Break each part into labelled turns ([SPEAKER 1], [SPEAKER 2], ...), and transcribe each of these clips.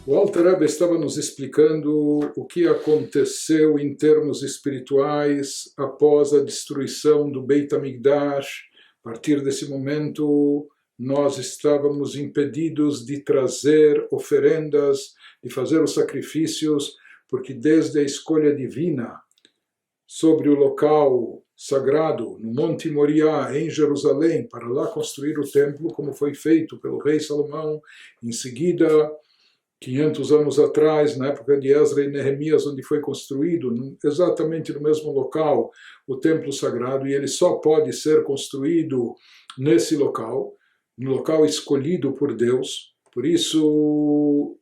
[SPEAKER 1] O Alter Rebbe estava nos explicando o que aconteceu em termos espirituais após a destruição do Beit HaMikdash. A partir desse momento, nós estávamos impedidos de trazer oferendas, de fazer os sacrifícios, porque desde a escolha divina sobre o local sagrado, no Monte Moriá, em Jerusalém, para lá construir o templo, como foi feito pelo rei Salomão, em seguida 500 anos atrás, na época de Ezra e Neemias, onde foi construído, exatamente no mesmo local, o templo sagrado, e ele só pode ser construído nesse local, no local escolhido por Deus. Por isso,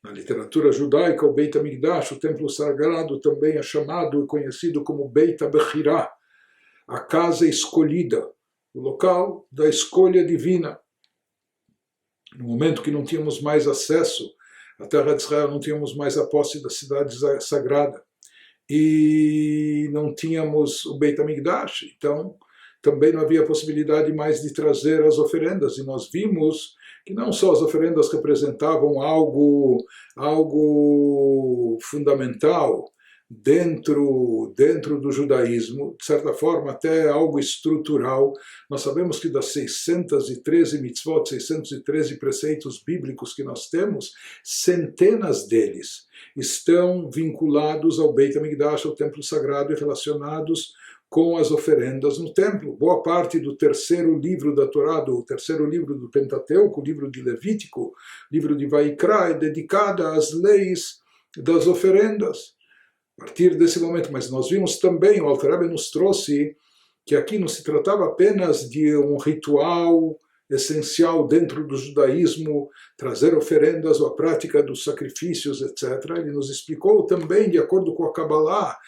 [SPEAKER 1] na literatura judaica, o Beit HaMikdash, o templo sagrado, também é chamado e conhecido como Beit HaBechirá, a casa escolhida, o local da escolha divina. No momento que não tínhamos mais acesso à terra de Israel, não tínhamos mais a posse da cidade sagrada e não tínhamos o Beit HaMikdash, então também não havia possibilidade mais de trazer as oferendas, e nós vimos que não só as oferendas representavam algo fundamental dentro do judaísmo, de certa forma até algo estrutural. Nós sabemos que das 613 mitzvot, 613 preceitos bíblicos que nós temos, centenas deles estão vinculados ao Beit HaMikdash, ao templo sagrado, e relacionados com as oferendas no templo. Boa parte do terceiro livro da Torá, do terceiro livro do Pentateuco, o livro de Levítico, livro de Vaikra, é dedicada às leis das oferendas. A partir desse momento, mas nós vimos também, o Alter Rebbe nos trouxe que aqui não se tratava apenas de um ritual essencial dentro do judaísmo, trazer oferendas ou a prática dos sacrifícios, etc. Ele nos explicou também, de acordo com a Kabbalah,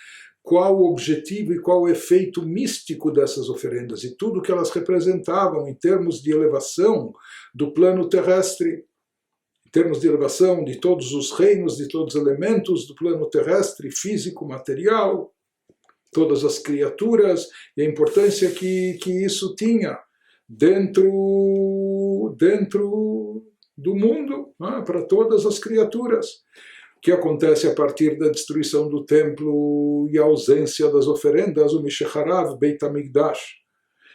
[SPEAKER 1] qual o objetivo e qual o efeito místico dessas oferendas e tudo que elas representavam em termos de elevação do plano terrestre, em termos de elevação de todos os reinos, de todos os elementos do plano terrestre, físico, material, todas as criaturas, e a importância que isso tinha dentro do mundo, para todas as criaturas. O que acontece a partir da destruição do templo e a ausência das oferendas, o Mishecharav Beit HaMikdash.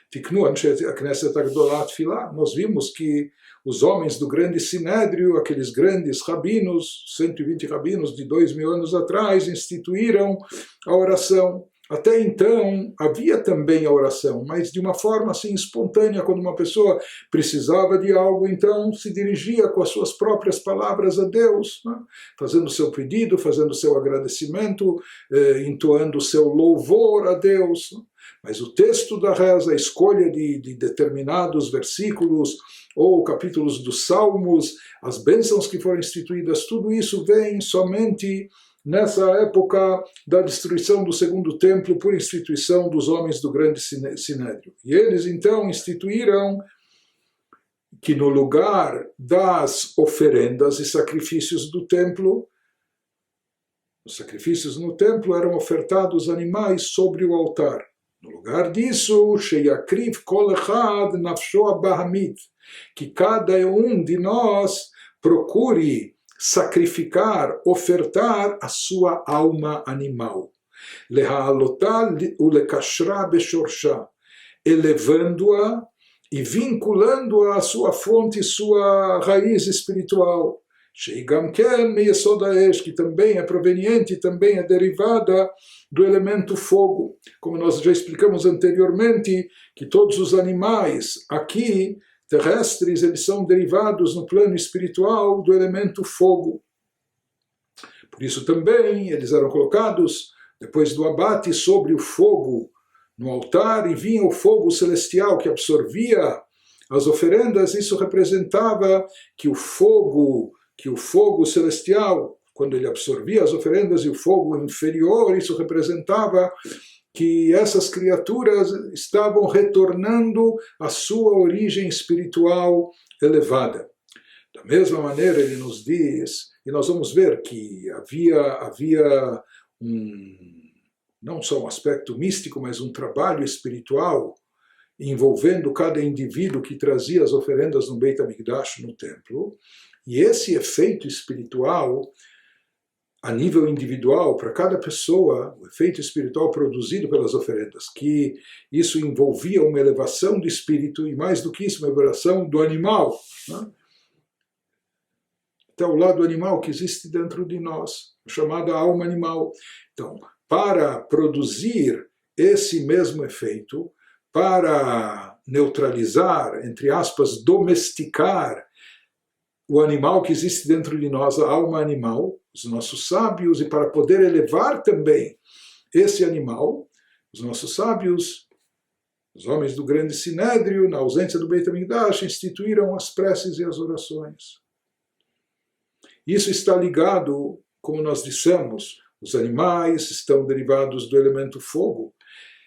[SPEAKER 1] Tiknu Anshe Knesset Agdolah Tfilah. Nós vimos que os homens do grande Sinédrio, aqueles grandes rabinos, 120 rabinos de 2000 anos atrás, instituíram a oração. Até então havia também a oração, mas de uma forma assim espontânea, quando uma pessoa precisava de algo, então se dirigia com as suas próprias palavras a Deus, né? Fazendo o seu pedido, fazendo o seu agradecimento, entoando o seu louvor a Deus. Mas o texto da reza, a escolha de determinados versículos ou capítulos dos Salmos, as bênçãos que foram instituídas, tudo isso vem somente nessa época da destruição do segundo templo por instituição dos homens do grande Sinédrio. E eles então instituíram que no lugar das oferendas e sacrifícios do templo, os sacrifícios no templo eram ofertados animais sobre o altar. No lugar disso, Sheyakriv kol echad nafsho abahamit, que cada um de nós procure sacrificar, ofertar a sua alma animal. Leha'alotá ulekashra beshorsha, elevando-a e vinculando-a à sua fonte, sua raiz espiritual. Sheigam ken meyesod ha'esh, que também é proveniente, também é derivada do elemento fogo. Como nós já explicamos anteriormente, que todos os animais aqui terrestres, eles são derivados no plano espiritual do elemento fogo. Por isso também eles eram colocados, depois do abate, sobre o fogo no altar, e vinha o fogo celestial que absorvia as oferendas. Isso representava que o fogo celestial, quando ele absorvia as oferendas, e o fogo inferior, isso representava que essas criaturas estavam retornando à sua origem espiritual elevada. Da mesma maneira, ele nos diz, e nós vamos ver que havia não só um aspecto místico, mas um trabalho espiritual envolvendo cada indivíduo que trazia as oferendas no Beit HaMikdash, no templo. E esse efeito espiritual, a nível individual, para cada pessoa, o efeito espiritual produzido pelas oferendas, que isso envolvia uma elevação do espírito, e mais do que isso, uma elevação do animal, né? Até o lado animal que existe dentro de nós, chamada alma animal. Então, para produzir esse mesmo efeito, para neutralizar, entre aspas, domesticar o animal que existe dentro de nós, a alma animal, os nossos sábios, e para poder elevar também esse animal, os nossos sábios, os homens do grande sinédrio, na ausência do Beit HaMikdash, instituíram as preces e as orações. Isso está ligado, como nós dissemos, os animais estão derivados do elemento fogo.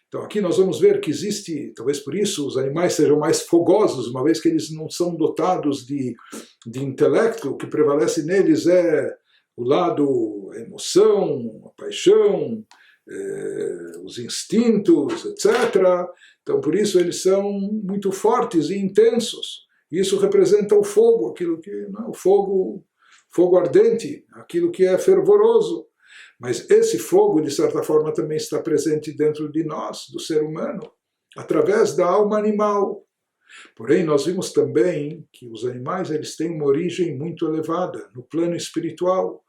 [SPEAKER 1] Então aqui nós vamos ver que existe, talvez por isso os animais sejam mais fogosos, uma vez que eles não são dotados de intelecto, o que prevalece neles é o lado, a emoção, a paixão, os instintos, etc. Então por isso eles são muito fortes e intensos. Isso representa o fogo, aquilo que, não, o fogo ardente, aquilo que é fervoroso. Mas esse fogo, de certa forma, também está presente dentro de nós, do ser humano, através da alma animal. Porém, nós vimos também que os animais eles têm uma origem muito elevada, no plano espiritual.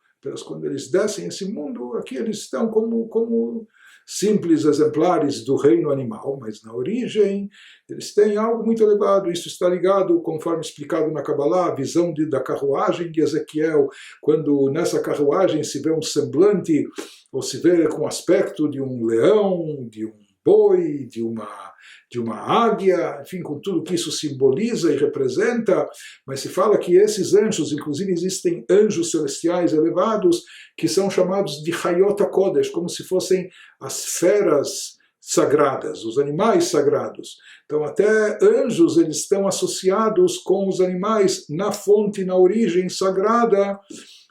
[SPEAKER 1] Quando eles descem esse mundo, aqui eles estão como simples exemplares do reino animal, mas na origem eles têm algo muito elevado. Isso está ligado, conforme explicado na Kabbalah, a visão da carruagem de Ezequiel, quando nessa carruagem se vê um semblante, ou se vê com o aspecto de um leão, de um boi, de uma águia, enfim, com tudo que isso simboliza e representa, mas se fala que esses anjos, inclusive existem anjos celestiais elevados, que são chamados de Hayot HaKodesh, como se fossem as feras sagradas, os animais sagrados. Então até anjos eles estão associados com os animais na fonte, na origem sagrada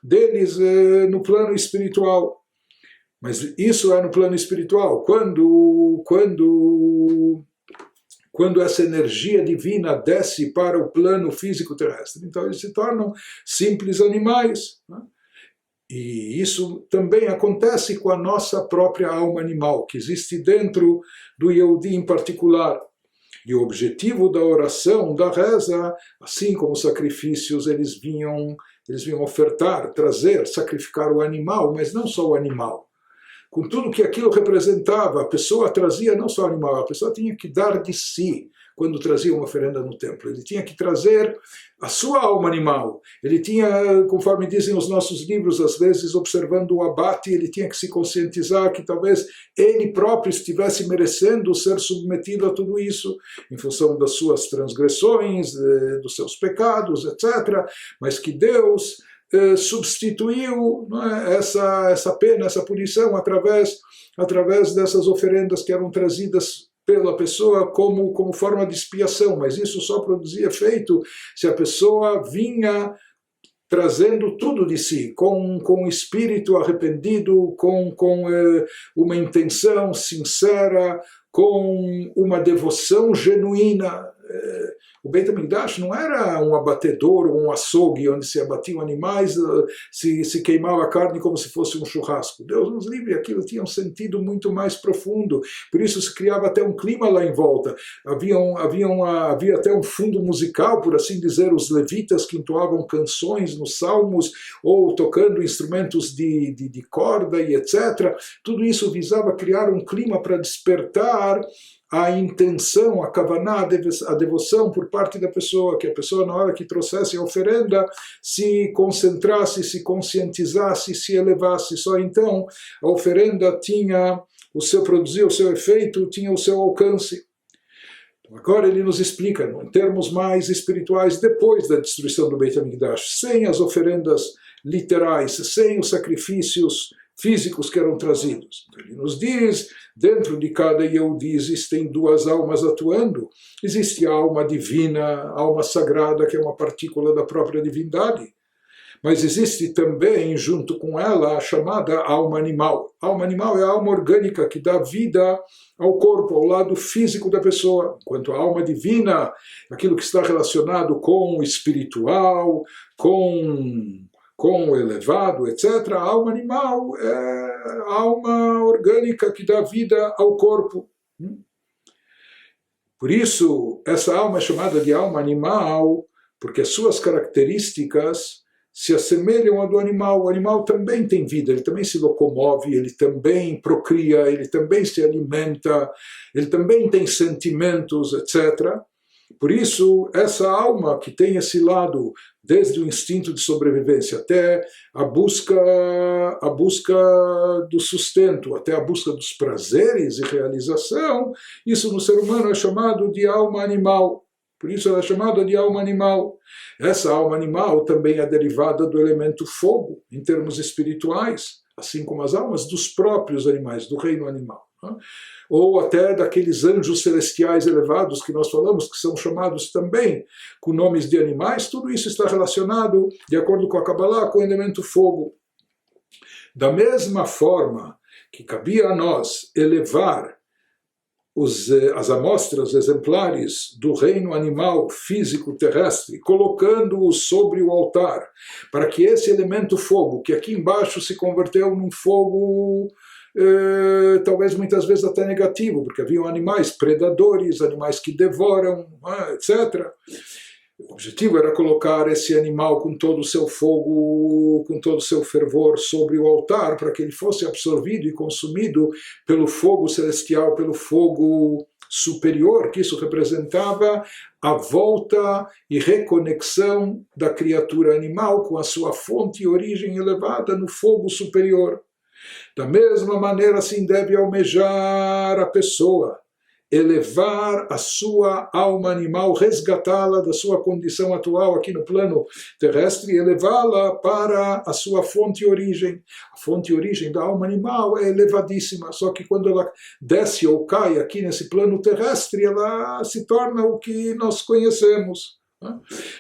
[SPEAKER 1] deles no plano espiritual. Mas isso é no plano espiritual. Quando essa energia divina desce para o plano físico terrestre, então eles se tornam simples animais, né? E isso também acontece com a nossa própria alma animal, que existe dentro do Yehudi em particular. E o objetivo da oração, da reza, assim como os sacrifícios, eles vinham ofertar, trazer, sacrificar o animal, mas não só o animal. Com tudo que aquilo representava, a pessoa trazia não só o animal, a pessoa tinha que dar de si quando trazia uma oferenda no templo. Ele tinha que trazer a sua alma animal. Ele tinha, conforme dizem os nossos livros, às vezes observando o abate, ele tinha que se conscientizar que talvez ele próprio estivesse merecendo ser submetido a tudo isso, em função das suas transgressões, dos seus pecados, etc. Mas que Deus substituiu, não é, essa pena, essa punição através dessas oferendas que eram trazidas pela pessoa como forma de expiação, mas isso só produzia efeito se a pessoa vinha trazendo tudo de si, com um espírito arrependido, com uma intenção sincera, com uma devoção genuína. O Beit HaMikdash não era um abatedor ou um açougue onde se abatiam animais, se queimava a carne como se fosse um churrasco. Deus nos livre, aquilo tinha um sentido muito mais profundo. Por isso se criava até um clima lá em volta. Havia até um fundo musical, por assim dizer, os levitas que entoavam canções nos salmos ou tocando instrumentos de corda e etc. Tudo isso visava criar um clima para despertar a intenção, a kavaná, a devoção por parte da pessoa, que a pessoa na hora que trouxesse a oferenda se concentrasse, se conscientizasse, se elevasse. Só então a oferenda produzia o seu efeito, tinha o seu alcance. Agora ele nos explica, em termos mais espirituais, depois da destruição do Beit HaMikdash, sem as oferendas literais, sem os sacrifícios físicos que eram trazidos. Então, ele nos diz, dentro de cada Yehudi existem duas almas atuando. Existe a alma divina, a alma sagrada, que é uma partícula da própria divindade. mas existe também, junto com ela, a chamada alma animal. A alma animal é a alma orgânica que dá vida ao corpo, ao lado físico da pessoa, enquanto a alma divina, aquilo que está relacionado com o espiritual, com o elevado, etc. A alma animal é a alma orgânica que dá vida ao corpo. Por isso, essa alma é chamada de alma animal, porque as suas características se assemelham à do animal. O animal também tem vida, ele também se locomove, ele também procria, ele também se alimenta, ele também tem sentimentos, etc. Por isso, essa alma que tem esse lado, desde o instinto de sobrevivência até a busca do sustento, até a busca dos prazeres e realização, isso no ser humano é chamado de alma animal. Por isso ela é chamada de alma animal. Essa alma animal também é derivada do elemento fogo, em termos espirituais, assim como as almas dos próprios animais, do reino animal. Ou até daqueles anjos celestiais elevados que nós falamos, que são chamados também com nomes de animais. Tudo isso está relacionado, de acordo com a Kabbalah, com o elemento fogo. Da mesma forma que cabia a nós elevar as amostras exemplares do reino animal físico terrestre, colocando-os sobre o altar, para que esse elemento fogo, que aqui embaixo se converteu num fogo talvez muitas vezes até negativo, porque haviam animais predadores, animais que devoram, etc. O objetivo era colocar esse animal com todo o seu fogo, com todo o seu fervor sobre o altar, para que ele fosse absorvido e consumido pelo fogo celestial, pelo fogo superior, que isso representava a volta e reconexão da criatura animal com a sua fonte e origem elevada no fogo superior. Da mesma maneira, assim deve almejar a pessoa, elevar a sua alma animal, resgatá-la da sua condição atual aqui no plano terrestre e elevá-la para a sua fonte e origem. A fonte e origem da alma animal é elevadíssima, só que quando ela desce ou cai aqui nesse plano terrestre, ela se torna o que nós conhecemos.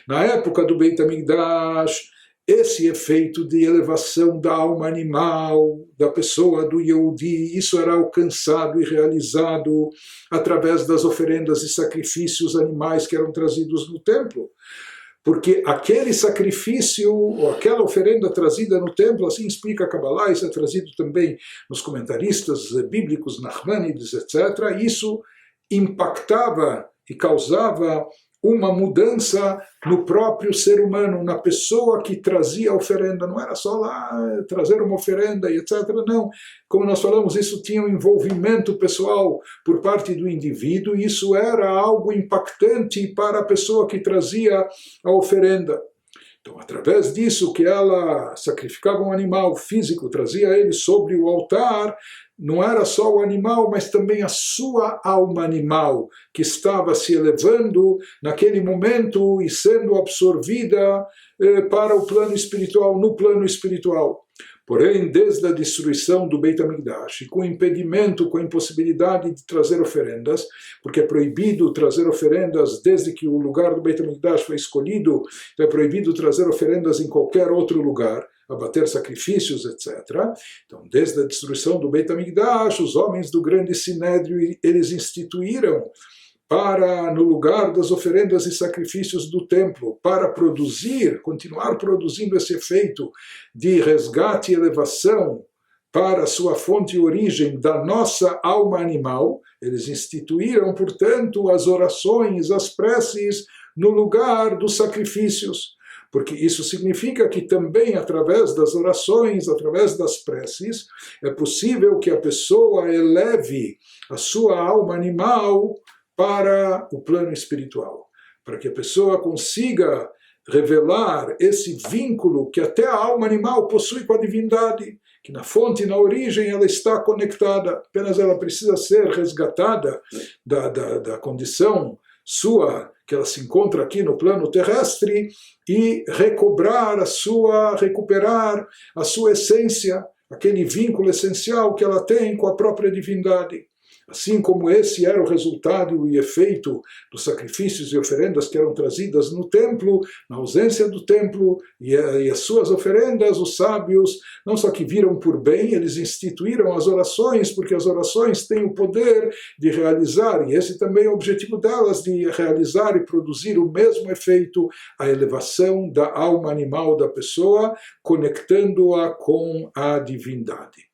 [SPEAKER 1] Na época do Beit HaMikdash, esse efeito de elevação da alma animal, da pessoa, do Yehudi, isso era alcançado e realizado através das oferendas e sacrifícios animais que eram trazidos no templo. Porque aquele sacrifício, ou aquela oferenda trazida no templo, assim explica a Kabbalah, isso é trazido também nos comentaristas bíblicos, Nachmanides, etc., isso impactava e causava uma mudança no próprio ser humano, na pessoa que trazia a oferenda. Não era só lá trazer uma oferenda e etc. Não. Como nós falamos, isso tinha um envolvimento pessoal por parte do indivíduo, e isso era algo impactante para a pessoa que trazia a oferenda. Então, através disso, que ela sacrificava um animal físico, trazia ele sobre o altar, não era só o animal, mas também a sua alma animal, que estava se elevando naquele momento e sendo absorvida para o plano espiritual, no plano espiritual. Porém, desde a destruição do Beit HaMikdash, com o impedimento, com a impossibilidade de trazer oferendas, porque é proibido trazer oferendas desde que o lugar do Beit HaMikdash foi escolhido, então é proibido trazer oferendas em qualquer outro lugar, abater sacrifícios, etc. Então, desde a destruição do Beit HaMikdash, os homens do grande Sinédrio, eles instituíram para, no lugar das oferendas e sacrifícios do templo, para produzir, continuar produzindo esse efeito de resgate e elevação para a sua fonte e origem da nossa alma animal, eles instituíram, portanto, as orações, as preces, no lugar dos sacrifícios. Porque isso significa que também, através das orações, através das preces, é possível que a pessoa eleve a sua alma animal para o plano espiritual, para que a pessoa consiga revelar esse vínculo que até a alma animal possui com a divindade, que na fonte e na origem ela está conectada, apenas ela precisa ser resgatada da condição sua, que ela se encontra aqui no plano terrestre, e recuperar a sua essência, aquele vínculo essencial que ela tem com a própria divindade. Assim como esse era o resultado e efeito dos sacrifícios e oferendas que eram trazidas no templo, na ausência do templo e as suas oferendas, os sábios não só que viram por bem, eles instituíram as orações, porque as orações têm o poder de realizar, e esse também é o objetivo delas, de realizar e produzir o mesmo efeito, a elevação da alma animal da pessoa, conectando-a com a divindade.